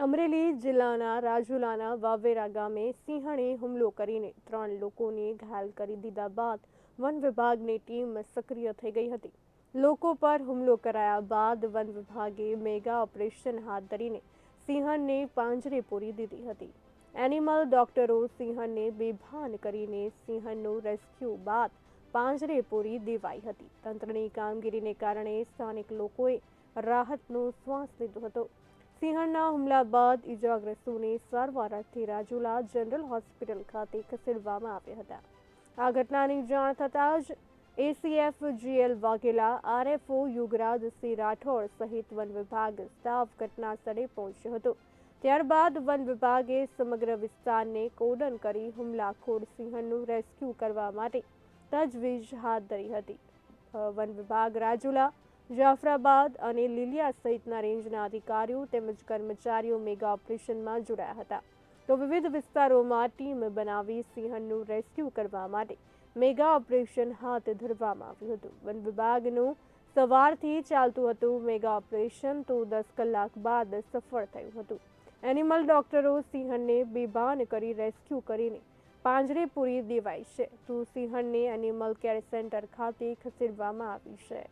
અમરેલી જિલ્લાના રાજુલાના વાવેરા ગામે સિંહણે હુમલો કરીને 3 લોકોને ઘાયલ કરી દીધા બાદ વન વિભાગની ટીમ સક્રિય થઈ ગઈ હતી। લોકો પર હુમલો કરાયા બાદ વન વિભાગે મેગા ઓપરેશન હાથ ધરીને સિંહણને પાંજરે પૂરી દીધી હતી। એનિમલ ડોક્ટરો સિંહણને બેભાન કરીને સિંહણનું રેસ્ક્યુ બાદ પાંજરે પૂરી દેવાઈ હતી। તંત્રની કામગીરીને કારણે સ્થાનિક લોકોએ રાહતનો શ્વાસ લીધો હતો। સિંહણના હુમલા બાદ ઇજાગ્રસ્તોને સારવાર અર્થે રાજુલા જનરલ હોસ્પિટલ ખાતે ખસેડવામાં આવ્યા હતા। આ ઘટનાની જાણ થતાં જ ACF GL Vaghela, RFO Yugrajsinh Rathod સહિત વન વિભાગ સ્ટાફ ઘટના સ્થળે પહોંચ્યો હતો। ત્યારબાદ વન વિભાગે સમગ્ર વિસ્તારને કોર્ડન કરી હુમલાખોર સિંહણનું રેસ્ક્યુ કરવા માટે તજવીજ હાથ ધરી હતી। વન વિભાગ રાજુલા, જાફરાબાદ અને લીલિયા સહિતના રેન્જના અધિકારીઓ તેમજ કર્મચારીઓ મેગા ઓપરેશનમાં જોડાયા હતા। તો વિવિધ વિસ્તારોમાં ટીમ બનાવી સિંહણનું રેસ્ક્યુ કરવા માટે મેગા ઓપરેશન હાથ ધરવામાં આવ્યું હતું। વન વિભાગનું સવારથી ચાલતું હતું મેગા ઓપરેશન તો 10 કલાક બાદ સફળ થયું હતું। એનિમલ ડોક્ટરો સિંહણને બેભાન કરી રેસ્ક્યુ કરીને પાંજરે પૂરી દેવાઈ છે તો સિંહણને એનિમલ કેર સેન્ટર ખાતે ખસેડવામાં આવી છે।